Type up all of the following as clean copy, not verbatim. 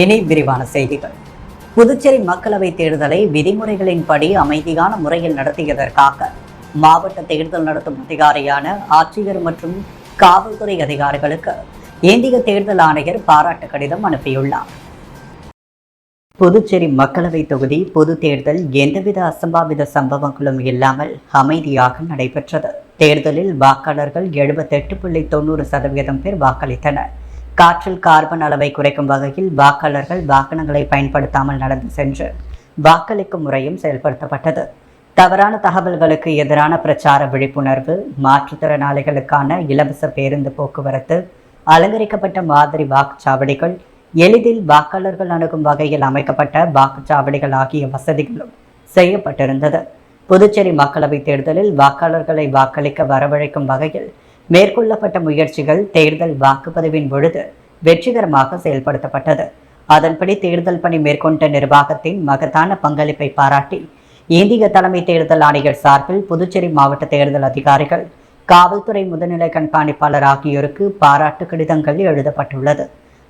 இனி விரிவான செய்திகள். புதுச்சேரி மக்களவைத் தேர்தலை விதிமுறைகளின்படி அமைதியான முறையில் நடத்தியதற்காக மாவட்ட தேர்தல் நடத்தும் அதிகாரியான ஆட்சியர் மற்றும் காவல்துறை அதிகாரிகளுக்கு இந்திய தேர்தல் ஆணையர் பாராட்டு கடிதம் அனுப்பியுள்ளார். புதுச்சேரி மக்களவை தொகுதி பொது தேர்தல் எந்தவித அசம்பாவித சம்பவங்களும் இல்லாமல் அமைதியாக நடைபெற்றது. தேர்தலில் வாக்காளர்கள் 78.90% பேர் வாக்களித்தனர். காற்றில் கார்பன் அளவை குறைக்கும் வகையில் வாக்காளர்கள் வாகனங்களை பயன்படுத்தாமல் நடந்து சென்று வாக்களிக்கும் முறையும் செயல்படுத்தப்பட்டது. தவறான தகவல்களுக்கு எதிரான பிரச்சார விழிப்புணர்வு, மாற்றுத்திறனாளிகளுக்கான இலவச பேருந்து போக்குவரத்து, அலங்கரிக்கப்பட்ட மாதிரி வாக்குச்சாவடிகள், எளிதில் வாக்காளர்கள் அணுகும் வகையில் அமைக்கப்பட்ட வாக்குச்சாவடிகள் ஆகிய வசதிகளும் செய்யப்பட்டிருந்தது. புதுச்சேரி மக்களவைத் தேர்தலில் வாக்காளர்களை வாக்களிக்க வரவழைக்கும் வகையில் மேற்கொள்ளப்பட்ட முயற்சிகள் தேர்தல் வாக்குப்பதிவின் பொழுது வெற்றிகரமாக செயல்படுத்தப்பட்டது. அதன்படி தேர்தல் பணி மேற்கொண்ட நிர்வாகத்தின் மகத்தான பங்களிப்பை பாராட்டி இந்திய தலைமை தேர்தல் ஆணையர் சார்பில் புதுச்சேரி மாவட்ட தேர்தல் அதிகாரிகள், காவல்துறை முதுநிலை கண்காணிப்பாளர் ஆகியோருக்கு பாராட்டு கடிதங்கள் எழுதப்பட்டுள்ளது.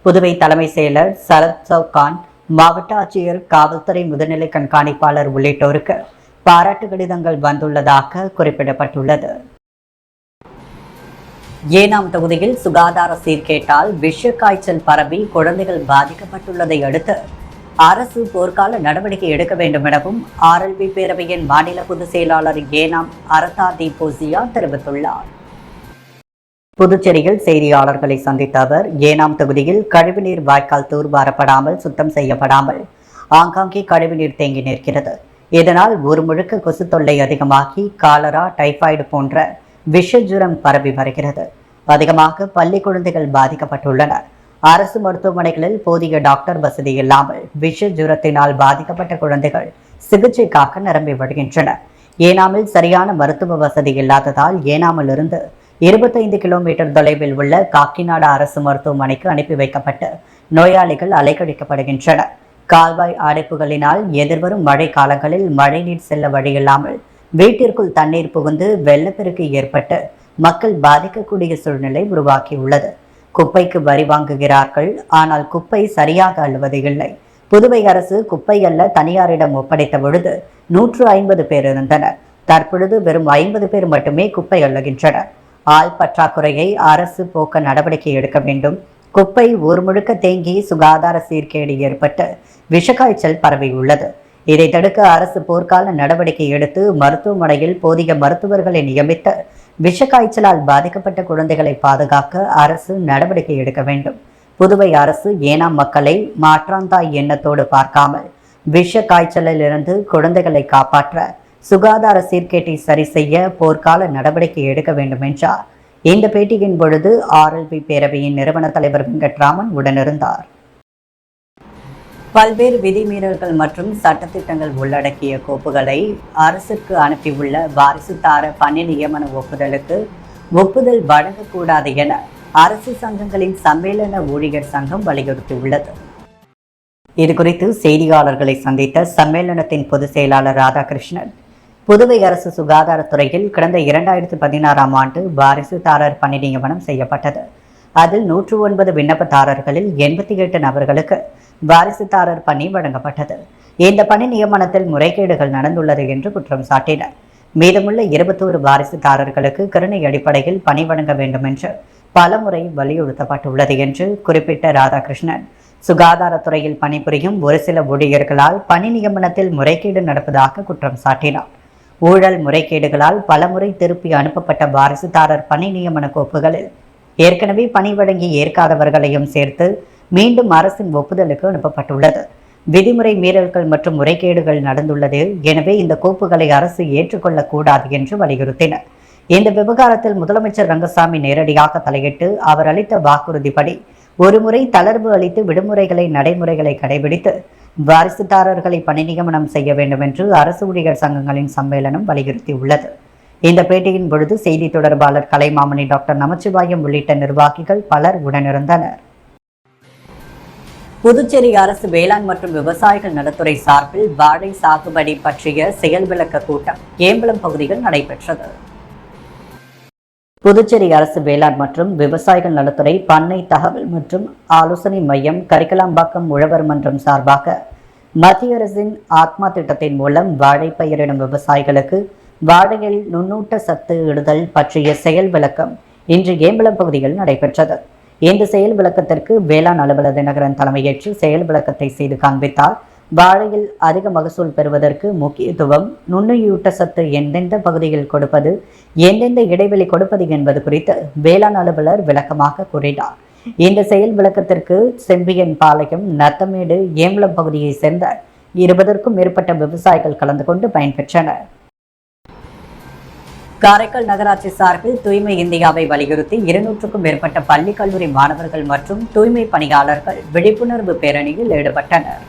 புதுவை தலைமை செயலர் சரத் சவுகான், மாவட்ட ஆட்சியர், காவல்துறை முதுநிலை கண்காணிப்பாளர் உள்ளிட்டோருக்கு பாராட்டு கடிதங்கள் வந்துள்ளதாக குறிப்பிடப்பட்டுள்ளது. ஏனாம் தொகுதியில் சுகாதார சீர்கேட்டால் விஷ காய்ச்சல் பரவி குழந்தைகள் பாதிக்கப்பட்டுள்ளதை அடுத்து அரசு போர்க்கால நடவடிக்கை எடுக்க வேண்டும் எனவும் ஆர்எல்பி பேரவையின் மாநில பொதுச் செயலாளர் ஏனாம் அரதா தீபோசியா தெரிவித்துள்ளார். புதுச்சேரியில் செய்தியாளர்களை சந்தித்த அவர், ஏனாம் தொகுதியில் கழிவுநீர் வாய்க்கால் தூர்வாரப்படாமல் சுத்தம் செய்யப்படாமல் ஆங்காங்கே கழிவுநீர் தேங்கி நிற்கிறது. இதனால் ஊர் முழுக்க கொசு தொல்லை அதிகமாகி காலரா, டைபாய்டு போன்ற விஷ ஜுரம் பரவி வருகிறது. அதிகமாக பள்ளி குழந்தைகள் பாதிக்கப்பட்டுள்ளனர். அரசு மருத்துவமனைகளில் போதிய டாக்டர் வசதி இல்லாமல் விஷ ஜுரத்தினால் பாதிக்கப்பட்ட குழந்தைகள் சிகிச்சைக்காக நிரம்பி வருகின்றனர். ஏனாமில் சரியான மருத்துவ வசதி இல்லாததால் ஏனாமிலிருந்து 25 கிலோமீட்டர் தொலைவில் உள்ள காக்கிநாடு அரசு மருத்துவமனைக்கு அனுப்பி வைக்கப்பட்டு நோயாளிகள் அலைக்கழிக்கப்படுகின்றனர். கால்வாய் அடைப்புகளினால் எதிர்வரும் மழை காலங்களில் மழைநீர் செல்ல வழியில்லாமல் வீட்டிற்குள் தண்ணீர் புகுந்து வெள்ளப்பெருக்கு ஏற்பட்டு மக்கள் பாதிக்கக்கூடிய சூழ்நிலை உருவாக்கியுள்ளது. குப்பைக்கு வரி வாங்குகிறார்கள், ஆனால் குப்பை சரியாக அள்ளுவது இல்லை. புதுவை அரசு குப்பை அல்ல தனியாரிடம் ஒப்படைத்த பொழுது 150 பேர் இருந்தனர். தற்பொழுது வெறும் 50 பேர் மட்டுமே குப்பை அள்ளுகின்றனர். ஆள் பற்றாக்குறையை அரசு போக்க நடவடிக்கை எடுக்க வேண்டும். குப்பை ஊர் முழுக்க தேங்கி சுகாதார சீர்கேடு ஏற்பட்டு விஷக்காய்ச்சல் பரவியுள்ளது. இதை தடுக்க அரசு போர்க்கால நடவடிக்கை எடுத்து மருத்துவமனையில் போதிய மருத்துவர்களை நியமித்து விஷக்காய்ச்சலால் பாதிக்கப்பட்ட குழந்தைகளை பாதுகாக்க அரசு நடவடிக்கை எடுக்க வேண்டும். புதுவை அரசு ஏனாம் மக்களை மாற்றாந்தாய் எண்ணத்தோடு பார்க்காமல் விஷ காய்ச்சலில் இருந்து குழந்தைகளை காப்பாற்ற சுகாதார சீர்கேட்டை சரி செய்ய போர்க்கால நடவடிக்கை எடுக்க வேண்டும் என்றார். இந்த பேட்டியின் பொழுது ஆர்எல்பி பேரவையின் நிறுவன தலைவர் வெங்கட்ராமன் உடனிருந்தார். பல்வேறு விதிமீறல்கள் மற்றும் சட்டத்திட்டங்கள் உள்ளடக்கிய கோப்புகளை அரசுக்கு அனுப்பியுள்ள வாரிசுதார பணி நியமன ஒப்புதலுக்கு ஒப்புதல் வழங்கக்கூடாது என அரசு சங்கங்களின் சம்மேளன ஊழியர் சங்கம் வலியுறுத்தியுள்ளது. இதுகுறித்து செய்தியாளர்களை சந்தித்த சம்மேளனத்தின் பொதுச் செயலாளர் ராதாகிருஷ்ணன், புதுவை அரசு சுகாதாரத்துறையில் கடந்த 2016ஆம் ஆண்டு வாரிசுதாரர் பணி நியமனம் செய்யப்பட்டது. அதில் 109 விண்ணப்பதாரர்களில் 88 நபர்களுக்கு வாரிசுதாரர் பணி வழங்கப்பட்டது. இந்த பணி நியமனத்தில் முறைகேடுகள் நடந்துள்ளது என்று குற்றம் சாட்டினர். மீதமுள்ள 21 வாரிசுதாரர்களுக்கு கருணை அடிப்படையில் பணி வழங்க வேண்டும் என்று பலமுறை வலியுறுத்தப்பட்டுள்ளது என்று குறிப்பிட்ட ராதாகிருஷ்ணன், சுகாதாரத்துறையில் பணிபுரியும் ஒரு சில ஊழியர்களால் பணி நியமனத்தில் முறைகேடு நடப்பதாக குற்றம் சாட்டினார். ஊழல் முறைகேடுகளால் பலமுறை திருப்பி அனுப்பப்பட்ட வாரிசுதாரர் பணி நியமன கோப்புகளில் ஏற்கனவே பணி வழங்கி ஏற்காதவர்களையும் சேர்த்து மீண்டும் அரசின் ஒப்புதலுக்கு அனுப்பப்பட்டுள்ளது. விதிமுறை மீறல்கள் மற்றும் முறைகேடுகள் நடந்துள்ளது. எனவே இந்த கோப்புகளை அரசு ஏற்றுக்கொள்ளக்கூடாது என்று வலியுறுத்தினர். இந்த விவகாரத்தில் முதலமைச்சர் ரங்கசாமி நேரடியாக தலையிட்டு அவர் அளித்த வாக்குறுதிப்படி ஒருமுறை தளர்வு அளித்து விடுமுறைகளை நடைமுறைகளை கடைபிடித்து வாரிசுதாரர்களை பணி நியமனம் செய்ய வேண்டும் என்று அரசு ஊழியர் சங்கங்களின் சம்மேளனம் வலியுறுத்தியுள்ளது. இந்த பேட்டியின் பொழுது செய்தி தொடர்பாளர் கலைமாமணி, டாக்டர் நமச்சிவாயம் உள்ளிட்ட நிர்வாகிகள் பலர் உடனிருந்தனர். புதுச்சேரி அரசு வேளாண் மற்றும் விவசாயிகள் நலத்துறை சார்பில் வாழை சாகுபடி பற்றிய செயல் விளக்க கூட்டம் ஏம்பலம் பகுதியில் நடைபெற்றது. புதுச்சேரி அரசு வேளாண் மற்றும் விவசாயிகள் நலத்துறை பண்ணை தகவல் மற்றும் ஆலோசனை மையம் கரிக்கலாம்பாக்கம் உழவர் மன்றம் சார்பாக மத்திய அரசின் ஆத்மா திட்டத்தின் மூலம் வாழை பயிரிடும் விவசாயிகளுக்கு வாழையில் நுண்ணூட்ட சத்து இடுதல் பற்றிய செயல் விளக்கம் இன்று ஏம்பலம் பகுதியில் நடைபெற்றது. இந்த செயல் விளக்கத்திற்கு வேளாண் அலுவலர் தினகரன் தலைமையேற்று செயல் விளக்கத்தை செய்து காண்பித்தார். வாழையில் அதிக மகசூல் பெறுவதற்கு முக்கியத்துவம், நுண்ணுயூட்ட சத்து எந்தெந்த பகுதியில் கொடுப்பது, எந்தெந்த இடைவெளி கொடுப்பது என்பது குறித்து வேளாண் அலுவலர் விளக்கமாக கூறினார். இந்த செயல் விளக்கத்திற்கு செம்பியன் பாளையம், நத்தமேடு, ஏம்பலம் பகுதியை சேர்ந்த 20க்கும் மேற்பட்ட விவசாயிகள் கலந்து கொண்டு பயன்பெற்றனர். காரைக்கால் நகராட்சி சார்பில் தூய்மை இந்தியாவை வலியுறுத்தி 200க்கும் மேற்பட்ட பள்ளி கல்லூரி மாணவர்கள் மற்றும் தூய்மை பணியாளர்கள் விழிப்புணர்வு பேரணியில் ஈடுபட்டனர்.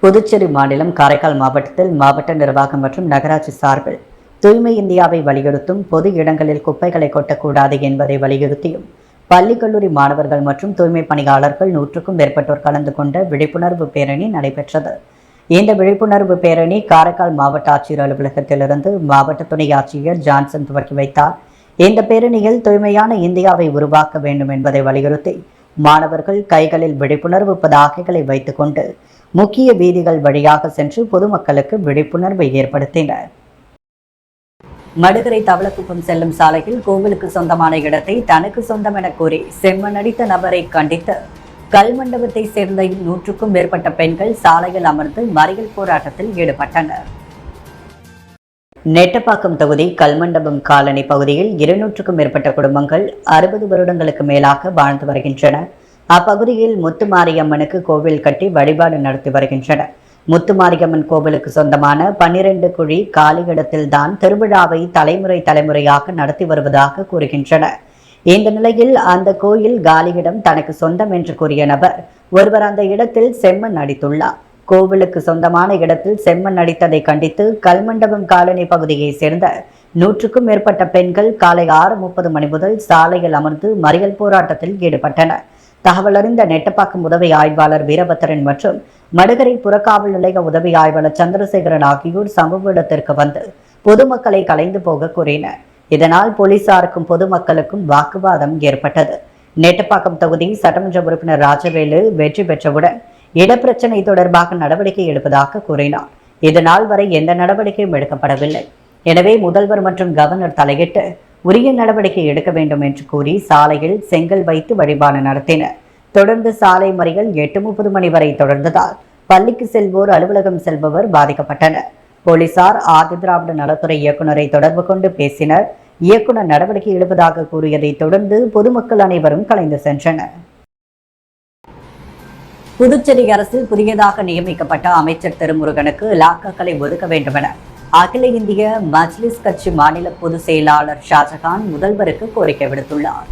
புதுச்சேரி மாநிலம் காரைக்கால் மாவட்டத்தில் மாவட்ட நிர்வாகம் மற்றும் நகராட்சி சார்பில் தூய்மை இந்தியாவை வலியுறுத்தும் பொது இடங்களில் குப்பைகளை கொட்டக்கூடாது என்பதை வலியுறுத்தியும் பள்ளி கல்லூரி மாணவர்கள் மற்றும் தூய்மை பணியாளர்கள் 100க்கும் மேற்பட்டோர் கலந்து கொண்ட விழிப்புணர்வு பேரணி நடைபெற்றது. இந்த விழிப்புணர்வு பேரணி காரைக்கால் மாவட்ட ஆட்சியர் அலுவலகத்திலிருந்து மாவட்ட துணை ஆட்சியர் ஜான்சன் துவக்கி வைத்தார். இந்த பேரணியில் தூய்மையான இந்தியாவை உருவாக்க வேண்டும் என்பதை வலியுறுத்தி மாணவர்கள் கைகளில் விழிப்புணர்வு பதாகைகளை வைத்துக் கொண்டு முக்கிய வீதிகள் வழியாக சென்று பொதுமக்களுக்கு விழிப்புணர்வை ஏற்படுத்தினர். மடுகரை தவளக்குப்பம் செல்லும் சாலையில் கோவிலுக்கு சொந்தமான இடத்தை தனக்கு சொந்தம் என கூறி செம்மண் அடித்த நபரை கண்டித்து கல்மண்டபத்தை சேர்ந்த 100க்கும் மேற்பட்ட பெண்கள் சாலையில் அமர்ந்து மறியல் போராட்டத்தில் ஈடுபட்டனர். நெட்டப்பாக்கம் தொகுதி கல்மண்டபம் காலனி பகுதியில் 200க்கும் மேற்பட்ட குடும்பங்கள் 60 வருடங்களுக்கு மேலாக வாழ்ந்து வருகின்றன. அப்பகுதியில் முத்துமாரியம்மனுக்கு கோவில் கட்டி வழிபாடு நடத்தி வருகின்றனர். முத்துமாரியம்மன் கோவிலுக்கு சொந்தமான 12 குழி காலி இடத்தில்தான் திருவிழாவை தலைமுறையாக நடத்தி வருவதாக கூறுகின்றனர். இந்த நிலையில் அந்த கோயில் காலியிடம் தனக்கு சொந்தம் என்று கூறிய நபர் ஒருவர் அந்த இடத்தில் செம்மண் அடித்துள்ளார். கோவிலுக்கு சொந்தமான இடத்தில் செம்மண் அடித்ததை கண்டித்து கல்மண்டபம் காலனி பகுதியை சேர்ந்த 100க்கும் மேற்பட்ட பெண்கள் காலை 6:30 மணி முதல் சாலையில் அமர்ந்து மறியல் போராட்டத்தில் ஈடுபட்டனர். தகவல் அறிந்த நெட்டப்பாக்கம் உதவி ஆய்வாளர் வீரபத்திரன் மற்றும் மடுகரை புறக்காவல் நிலைய உதவி ஆய்வாளர் சந்திரசேகரன் ஆகியோர் சம்பவ இடத்திற்கு வந்து பொதுமக்களை கலைந்து போக கூறினர். இதனால் போலீசாருக்கும் பொதுமக்களுக்கும் வாக்குவாதம் ஏற்பட்டது. நெட்டப்பாக்கம் தொகுதி சட்டமன்ற உறுப்பினர் ராஜவேலு வெற்றி பெற்றவுடன் இடப்பிரச்சனை தொடர்பாக நடவடிக்கை எடுப்பதாக கூறினார். இதனால் வரை எந்த நடவடிக்கையும் எடுக்கப்படவில்லை. எனவே முதல்வர் மற்றும் கவர்னர் தலையிட்டு உரிய நடவடிக்கை எடுக்க வேண்டும் என்று கூறி சாலையில் செங்கல் வைத்து வழிபாடு நடத்தினர். தொடர்ந்து சாலை மறியல் 8:30 மணி வரை தொடர்ந்ததால் பள்ளிக்கு செல்வோர், அலுவலகம் செல்பவர் பாதிக்கப்பட்டனர். போலீசார் ஆதி திராவிட நலத்துறை இயக்குநரை தொடர்பு கொண்டு பேசினர். இயக்குநர் நடவடிக்கை எடுப்பதாக கூறியதை தொடர்ந்து பொதுமக்கள் அனைவரும் கலைந்து சென்றனர். புதுச்சேரி அரசில் புதியதாக நியமிக்கப்பட்ட அமைச்சர் திருமுருகனுக்கு இலாக்காக்களை ஒதுக்க வேண்டும் என அகில இந்திய மஜ்லிஸ் கட்சி மாநில பொதுச் செயலாளர் ஷாஜகான் முதல்வருக்கு கோரிக்கை விடுத்துள்ளார்.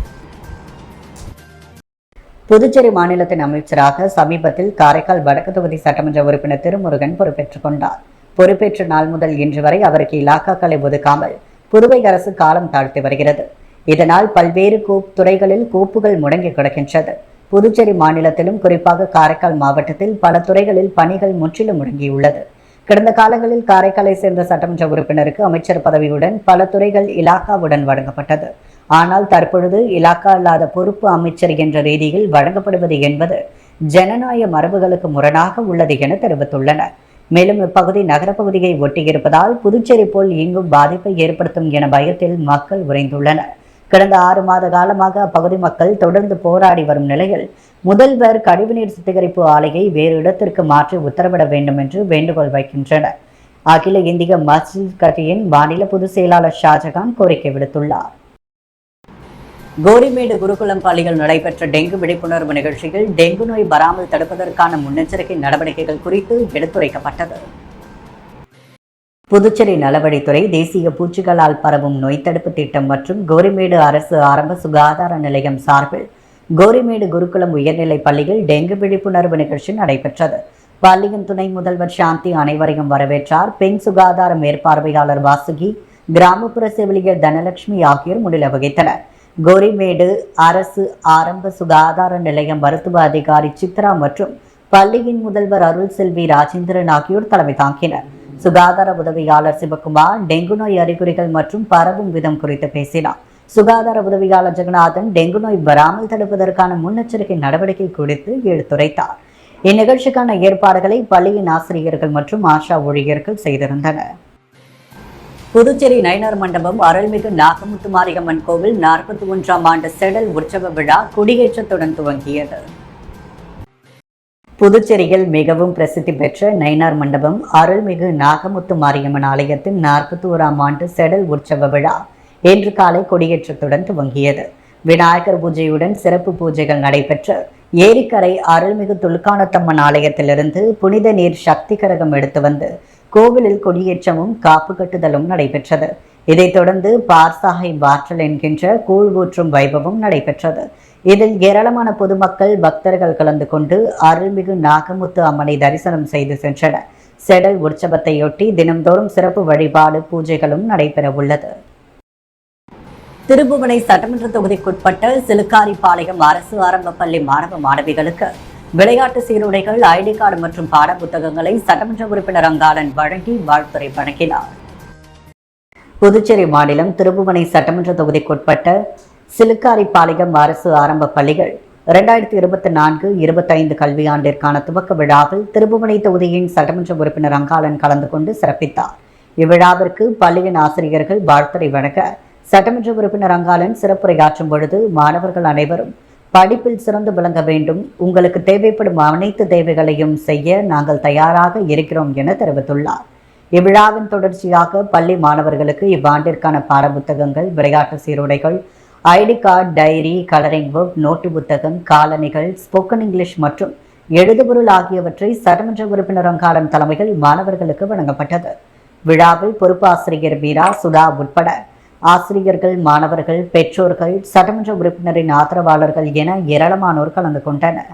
புதுச்சேரி மாநிலத்தின் அமைச்சராக சமீபத்தில் காரைக்கால் வடக்கு தொகுதி சட்டமன்ற உறுப்பினர் திருமுருகன் பொறுப்பேற்றுக் கொண்டார். பொறுப்பேற்ற நாள் முதல் இன்று வரை அவருக்கு இலாக்காக்களை ஒதுக்காமல் புதுவை அரசு காலம் தாழ்த்தி வருகிறது. இதனால் பல்வேறு துறைகளில் கோப்புகள் முடங்கி கிடக்கின்றது. புதுச்சேரி மாநிலத்திலும் குறிப்பாக காரைக்கால் மாவட்டத்தில் பல துறைகளில் பணிகள் முற்றிலும் முடங்கியுள்ளது. கடந்த காலங்களில் காரைக்காலை சேர்ந்த சட்டமன்ற உறுப்பினருக்கு அமைச்சர் பதவியுடன் பல துறைகள் இலாக்காவுடன் வழங்கப்பட்டது. ஆனால் தற்பொழுது இலாக்கா இல்லாத பொறுப்பு அமைச்சர் என்ற ரீதியில் வழங்கப்படுவது என்பது ஜனநாயக மரபுகளுக்கு முரணாக உள்ளது என தெரிவித்துள்ளனர். மேலும் இப்பகுதி நகரப்பகுதியை ஒட்டியிருப்பதால் புதுச்சேரி போல் இங்கும் பாதிப்பை ஏற்படுத்தும் என பயத்தில் மக்கள் உறைந்துள்ளனர். கடந்த 6 மாத காலமாக அப்பகுதி மக்கள் தொடர்ந்து போராடி வரும் நிலையில் முதல்வர் கழிவுநீர் சுத்திகரிப்பு ஆலையை வேறு இடத்திற்கு மாற்றி உத்தரவிட வேண்டும் என்று வேண்டுகோள் வைக்கின்றனர். அகில இந்திய மஜ்லிஸ் கட்சியின் மாநில பொதுச் செயலாளர் ஷாஜகான் கோரிக்கை விடுத்துள்ளார். கோரிமேடு குருகுலம் பள்ளியில் நடைபெற்ற டெங்கு விழிப்புணர்வு நிகழ்ச்சியில் டெங்கு நோய் வராமல் தடுப்பதற்கான முன்னெச்சரிக்கை நடவடிக்கைகள் குறித்து எடுத்துரைக்கப்பட்டது. புதுச்சேரி நலவழித்துறை, தேசிய பூச்சிகளால் பரவும் நோய் தடுப்பு திட்டம் மற்றும் கோரிமேடு அரசு ஆரம்ப சுகாதார நிலையம் சார்பில் கோரிமேடு குருகுலம் உயர்நிலைப் பள்ளியில் டெங்கு விழிப்புணர்வு நிகழ்ச்சி நடைபெற்றது. பள்ளியின் துணை முதல்வர் சாந்தி அனைவரையும் வரவேற்றார். பெண் சுகாதார மேற்பார்வையாளர் வாசுகி, கிராமப்புற செவிலியர் தனலட்சுமி ஆகியோர் முன்னிலை வகித்தனர். கோரிமேடு அரசு ஆரம்ப சுகாதார நிலைய மருத்துவ அதிகாரி சித்ரா மற்றும் பள்ளியின் முதல்வர் அருள் செல்வி ராஜேந்திரன் ஆகியோர் தலைமை தாங்கினர். சுகாதார உதவியாளர் சிவகுமார் டெங்கு நோய் அறிகுறிகள் மற்றும் பரவும் விதம் குறித்து பேசினார். சுகாதார உதவியாளர் ஜெகநாதன் டெங்கு நோய் வராமல் தடுப்பதற்கான முன்னெச்சரிக்கை நடவடிக்கை குறித்து எடுத்துரைத்தார். இந்நிகழ்ச்சிக்கான ஏற்பாடுகளை பள்ளியின் ஆசிரியர்கள் மற்றும் ஆஷா ஊழியர்கள் செய்திருந்தனர். புதுச்சேரி நயினார் மண்டபம் அருள்மிகு நாகமுத்து மாரியம்மன் கோவில் 41ஆம் ஆண்டு செடல் உற்சவ விழா கொடியேற்றத்துடன் துவங்கியது. புதுச்சேரியில் மிகவும் பிரசித்தி பெற்ற நயினார் மண்டபம் அருள்மிகு நாகமுத்து மாரியம்மன் ஆலயத்தின் 41ஆம் ஆண்டு செடல் உற்சவ விழா இன்று காலை கொடியேற்றத்துடன் துவங்கியது. விநாயகர் பூஜையுடன் சிறப்பு பூஜைகள் நடைபெற்று ஏரிக்கரை அருள்மிகு துலுக்கானத்தம்மன் ஆலயத்திலிருந்து புனித நீர் சக்தி கரகம் எடுத்து வந்து கோவிலில் கொடியேற்றமும் காப்பு கட்டுதலும் நடைபெற்றது. இதைத் தொடர்ந்து பார்சாகை வாற்றல் என்கின்ற கூழ் ஊற்றும் வைபவம் நடைபெற்றது. இதில் ஏராளமான பொதுமக்கள் பக்தர்கள் கலந்து கொண்டு அருள்மிகு நாகமுத்து அம்மனை தரிசனம் செய்து சென்றனர். செடல் உற்சவத்தையொட்டி தினம்தோறும் சிறப்பு வழிபாடு பூஜைகளும் நடைபெற உள்ளது. திருபுவனை சட்டமன்ற தொகுதிக்குட்பட்ட சிலுக்காரிப்பாளையம் அரசு ஆரம்ப பள்ளி மாணவ மாணவிகளுக்கு விளையாட்டு சீருடைகள், ஐடி கார்டு மற்றும் பாட புத்தகங்களை சட்டமன்ற உறுப்பினர் அங்காளன் வழங்கி வாழ்த்துரை வழங்கினார். புதுச்சேரி மாநிலம் திருபுவனை சட்டமன்ற தொகுதிக்குட்பட்ட சிலுக்காரிப்பாளையம் அரசு ஆரம்ப பள்ளிகள் 2024-25 கல்வியாண்டிற்கான துவக்க விழாவில் திருபுவனை தொகுதியின் சட்டமன்ற உறுப்பினர் அங்காளன் கலந்து கொண்டு சிறப்பித்தார். இவ்விழாவிற்கு பள்ளியின் ஆசிரியர்கள் வாழ்த்துரை வழங்க சட்டமன்ற உறுப்பினர் அங்காளன் சிறப்புரையாற்றும் பொழுது மாணவர்கள் அனைவரும் படிப்பில் சிறந்து விளங்க வேண்டும், உங்களுக்கு தேவைப்படும் அனைத்து தேவைகளையும் செய்ய நாங்கள் தயாராக இருக்கிறோம் என தெரிவித்துள்ளார். இவ்விழாவின் தொடர்ச்சியாக பள்ளி மாணவர்களுக்கு இவ்வாண்டிற்கான பாடப்புத்தகங்கள், விளையாட்டு சீருடைகள், ID card, diary, colouring book, note புத்தகம், காலணிகள், ஸ்போக்கன் இங்கிலீஷ் மற்றும் எழுதுபொருள் ஆகியவற்றை சட்டமன்ற உறுப்பினர் அங்காளன் தலைமையில் மாணவர்களுக்கு வழங்கப்பட்டது. விழாவில் பொறுப்பு ஆசிரியர் மீரா, சுதா உட்பட ஆசிரியர்கள், மாணவர்கள், பெற்றோர்கள், சட்டமன்ற உறுப்பினரின் ஆதரவாளர்கள் என ஏராளமானோர் கலந்து கொண்டனர்.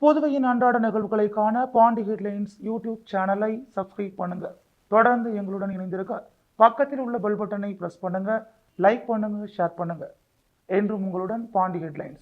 புதுவையின் அன்றாட நிகழ்வுகளை காண பாண்டி ஹெட்லைன்ஸ் யூடியூப் சேனலை சப்ஸ்கிரைப் பண்ணுங்க. தொடர்ந்து எங்களுடன் இணைந்திருக்க பக்கத்தில் உள்ள பெல் பட்டனை பிரஸ் பண்ணுங்க, லைக் பண்ணுங்க, ஷேர் பண்ணுங்க. என்றும் உங்களுடன் பாண்டி ஹெட்லைன்ஸ்.